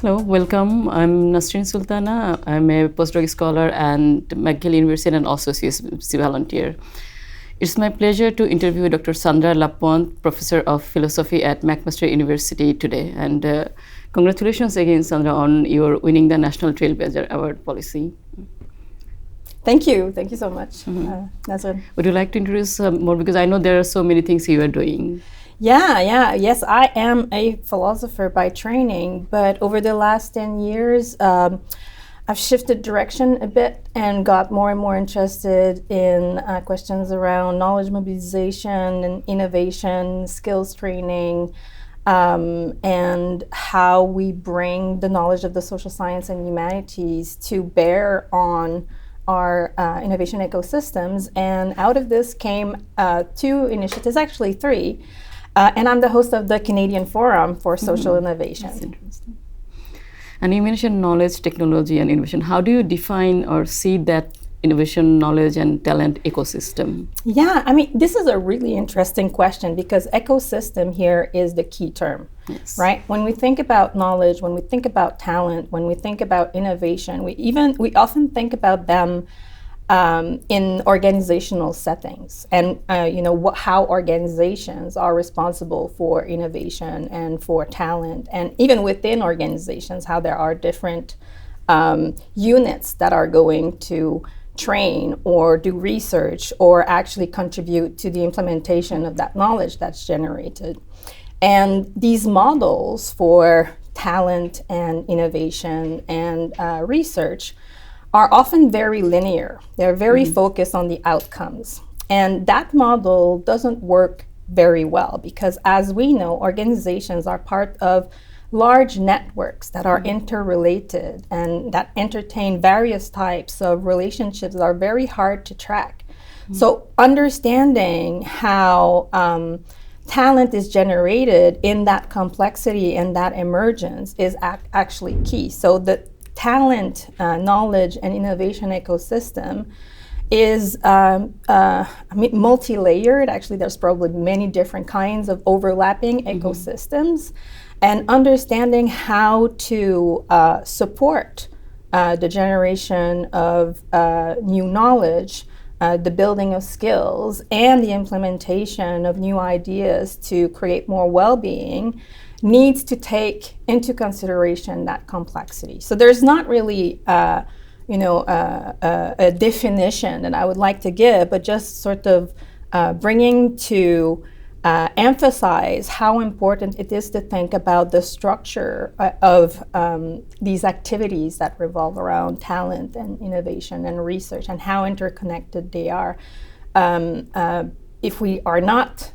Hello, welcome. I'm Nasrin Sultana. I'm a postdoc scholar and McGill University and also CSPC volunteer. It's my pleasure to interview Dr. Sandra Lapointe, Professor of Philosophy at McMaster University today. And congratulations again, Sandra, on your winning the National Trailblazer Award policy. Thank you. Thank you so much, Nasrin. Would you like to introduce more? Because I know there are so many things you are doing. Yes, I am a philosopher by training, but over the last 10 years, I've shifted direction a bit and got more and more interested in questions around knowledge mobilization and innovation, skills training, and how we bring the knowledge of the social science and humanities to bear on our innovation ecosystems. And out of this came two initiatives, actually three. And I'm the host of the Canadian Forum for Social Innovation. That's interesting. And you mentioned knowledge, technology, and innovation. How do you define or see that innovation, knowledge, and talent ecosystem? Yeah, I mean, this is a really interesting question because ecosystem here is the key term, right? When we think about knowledge, when we think about talent, when we think about innovation, we often think about them in organizational settings, and how organizations are responsible for innovation and for talent, and even within organizations, how there are different units that are going to train or do research or actually contribute to the implementation of that knowledge that's generated. And these models for talent and innovation and research are often very linear. They're very focused on the outcomes. And that model doesn't work very well because, as we know, organizations are part of large networks that are interrelated and that entertain various types of relationships that are very hard to track. So understanding how talent is generated in that complexity and that emergence is actually key. So the talent, knowledge, and innovation ecosystem is multi-layered. Actually, there's probably many different kinds of overlapping ecosystems, and understanding how to support the generation of new knowledge, the building of skills, and the implementation of new ideas to create more well-being needs to take into consideration that complexity. So there's not really a definition that I would like to give, but just sort of bringing to emphasize how important it is to think about the structure of these activities that revolve around talent and innovation and research and how interconnected they are. If we are not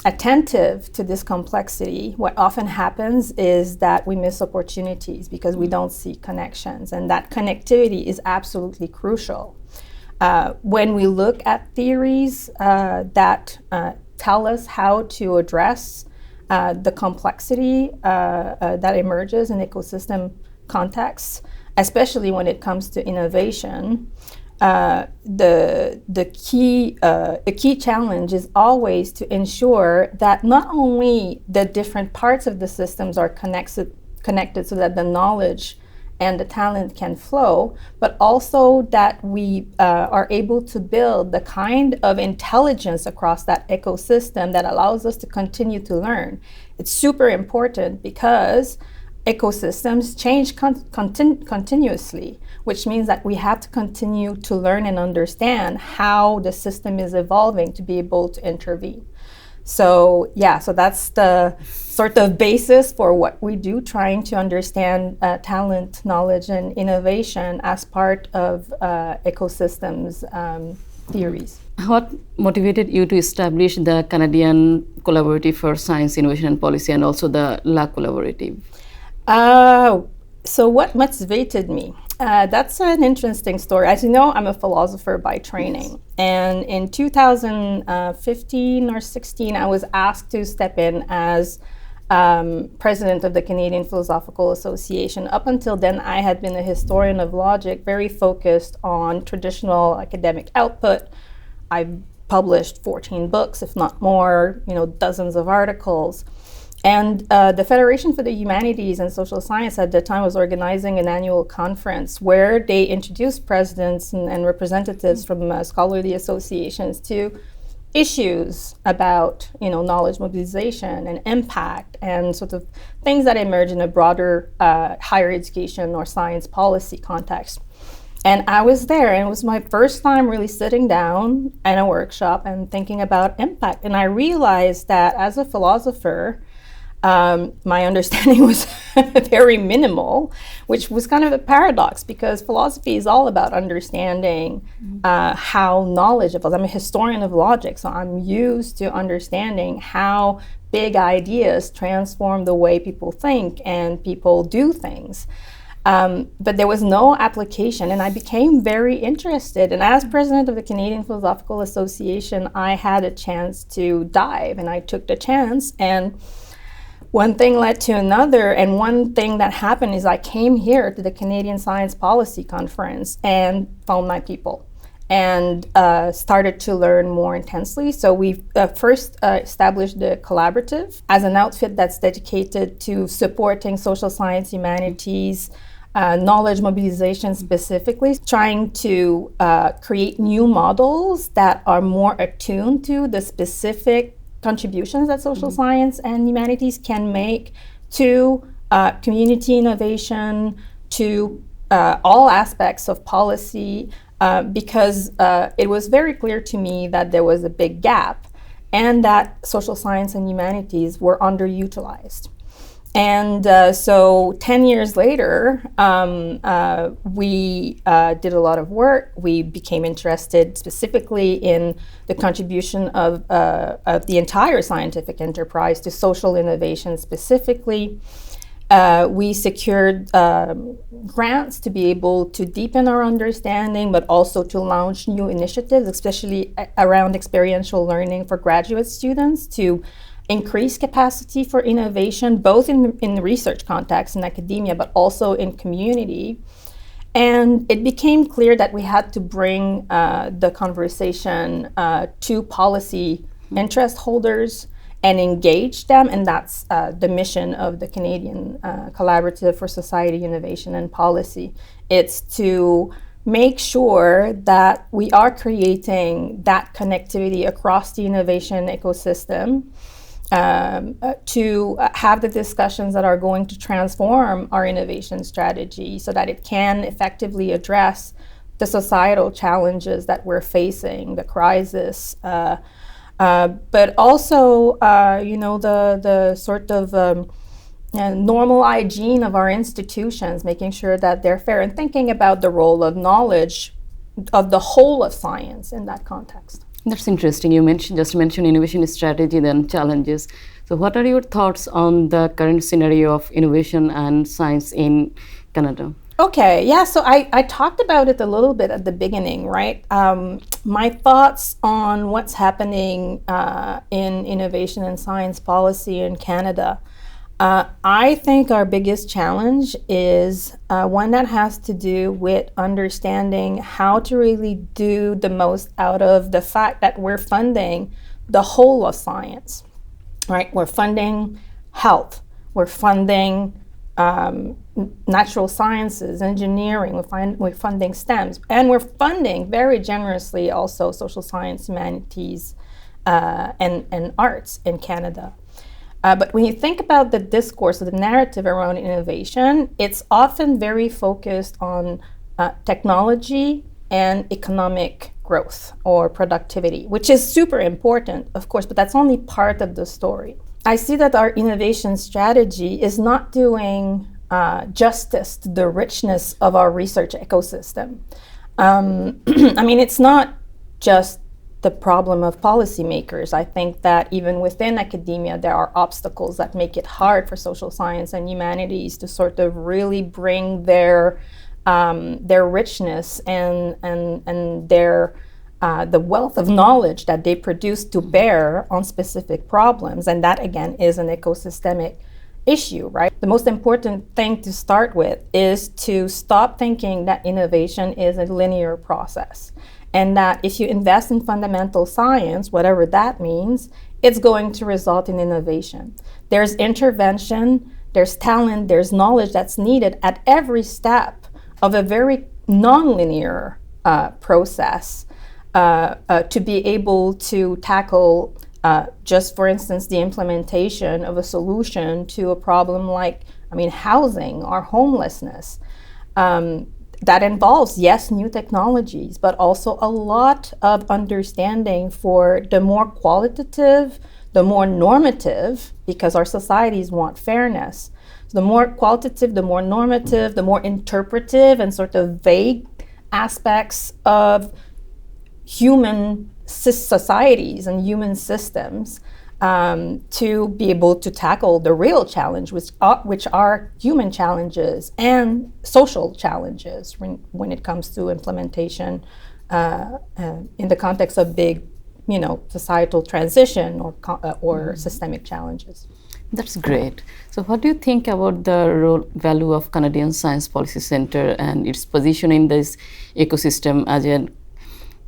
attentive to this complexity, what often happens is that we miss opportunities because we don't see connections, and that connectivity is absolutely crucial. When we look at theories that tell us how to address the complexity that emerges in ecosystem contexts, especially when it comes to innovation, the key challenge is always to ensure that not only the different parts of the systems are connected so that the knowledge and the talent can flow, but also that we are able to build the kind of intelligence across that ecosystem that allows us to continue to learn. It's super important because ecosystems change continuously, which means that we have to continue to learn and understand how the system is evolving to be able to intervene. So that's the sort of basis for what we do, trying to understand talent, knowledge, and innovation as part of ecosystems theories. What motivated you to establish the Canadian Collaborative for Science, Innovation and Policy and also the La Collaborative? So what motivated me? That's an interesting story. As you know, I'm a philosopher by training. And in 2015 or 16, I was asked to step in as president of the Canadian Philosophical Association. Up until then, I had been a historian of logic, very focused on traditional academic output. I've published 14 books, if not more, dozens of articles. And the Federation for the Humanities and Social Science at the time was organizing an annual conference where they introduced presidents and representatives from scholarly associations to issues about, knowledge mobilization and impact and sort of things that emerge in a broader higher education or science policy context. And I was there, and it was my first time really sitting down in a workshop and thinking about impact. And I realized that as a philosopher, my understanding was very minimal, which was kind of a paradox because philosophy is all about understanding how knowledge evolves. I'm a historian of logic, so I'm used to understanding how big ideas transform the way people think and people do things. But there was no application, and I became very interested. And as president of the Canadian Philosophical Association, I had a chance to dive, and I took the chance. And one thing led to another, and one thing that happened is I came here to the Canadian Science Policy Conference and found my people and started to learn more intensely. So we first established the Collaborative as an outfit that's dedicated to supporting social science, humanities, knowledge mobilization specifically, trying to create new models that are more attuned to the specific contributions that social science and humanities can make to community innovation, to all aspects of policy, because it was very clear to me that there was a big gap and that social science and humanities were underutilized. And so 10 years later, we did a lot of work. We became interested specifically in the contribution of the entire scientific enterprise to social innovation specifically. We secured grants to be able to deepen our understanding, but also to launch new initiatives, especially around experiential learning for graduate students, to increase capacity for innovation, both in the research context in academia, but also in community. And it became clear that we had to bring the conversation to policy interest holders and engage them, and that's the mission of the Canadian Collaborative for Society, Innovation and Policy. It's to make sure that we are creating that connectivity across the innovation ecosystem, to have the discussions that are going to transform our innovation strategy so that it can effectively address the societal challenges that we're facing, the crisis, but also, the sort of normal hygiene of our institutions, making sure that they're fair and thinking about the role of knowledge of the whole of science in that context. That's interesting. You just mentioned innovation strategy, then challenges. So what are your thoughts on the current scenario of innovation and science in Canada? Okay, yeah, so I talked about it a little bit at the beginning, right? My thoughts on what's happening in innovation and science policy in Canada. I think our biggest challenge is one that has to do with understanding how to really do the most out of the fact that we're funding the whole of science, right? We're funding health, we're funding natural sciences, engineering, we're funding STEMs, and we're funding very generously also social science, humanities, and arts in Canada. But when you think about the discourse or the narrative around innovation, it's often very focused on technology and economic growth or productivity, which is super important, of course, but that's only part of the story. I see that our innovation strategy is not doing justice to the richness of our research ecosystem. I mean, it's not just the problem of policymakers. I think that even within academia, there are obstacles that make it hard for social science and humanities to sort of really bring their richness and their the wealth of knowledge that they produce to bear on specific problems. And that, again, is an ecosystemic issue, right? The most important thing to start with is to stop thinking that innovation is a linear process, and that if you invest in fundamental science, whatever that means, it's going to result in innovation. There's intervention, there's talent, there's knowledge that's needed at every step of a very nonlinear process to be able to tackle just, for instance, the implementation of a solution to a problem like, housing or homelessness. That involves, yes, new technologies, but also a lot of understanding for the more qualitative, the more normative, because our societies want fairness. So the more qualitative, the more normative, the more interpretive and sort of vague aspects of human societies and human systems to be able to tackle the real challenge, which are human challenges and social challenges when it comes to implementation in the context of big, societal transition or systemic challenges. That's great. So what do you think about the value of Canadian Science Policy Centre and its position in this ecosystem as a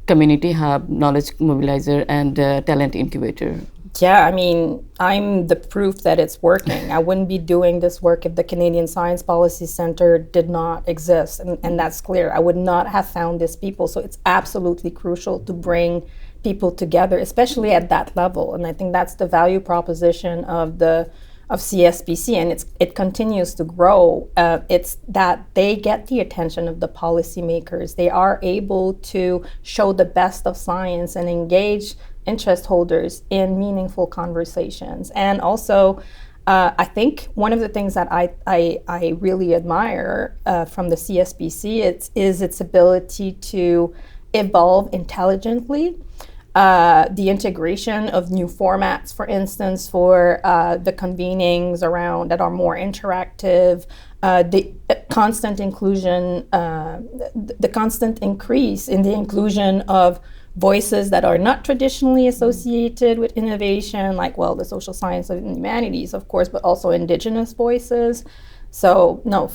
community hub, knowledge mobilizer, and talent incubator? Yeah, I'm the proof that it's working. I wouldn't be doing this work if the Canadian Science Policy Centre did not exist, and that's clear. I would not have found these people. So it's absolutely crucial to bring people together, especially at that level. And I think that's the value proposition of CSPC, and it continues to grow. It's that they get the attention of the policymakers. They are able to show the best of science and engage interest holders in meaningful conversations. And also, I think one of the things that I really admire from the CSPC is its ability to evolve intelligently. The integration of new formats, for instance, for the convenings around that are more interactive, the constant inclusion, the constant increase in the inclusion of voices that are not traditionally associated with innovation, like, the social science and humanities, of course, but also Indigenous voices. So no,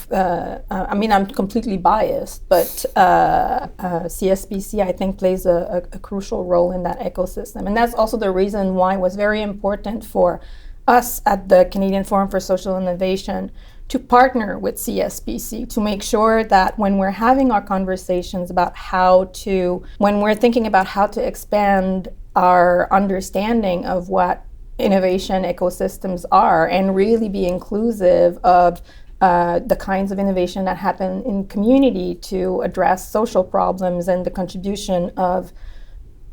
I'm completely biased, but CSPC, I think, plays a crucial role in that ecosystem. And that's also the reason why it was very important for us at the Canadian Forum for Social Innovation to partner with CSPC to make sure that when we're having our conversations about when we're thinking about how to expand our understanding of what innovation ecosystems are and really be inclusive of the kinds of innovation that happen in community to address social problems and the contribution of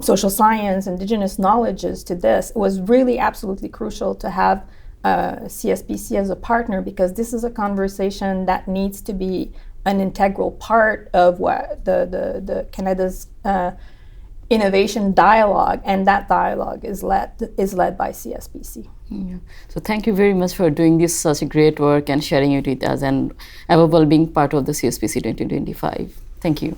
social science, Indigenous knowledges to this, it was really absolutely crucial to have CSPC as a partner, because this is a conversation that needs to be an integral part of what the Canada's innovation dialogue, and that dialogue is led by CSPC. Yeah. So thank you very much for doing this such great work and sharing it with us, and above all being part of the CSPC 2025. Thank you.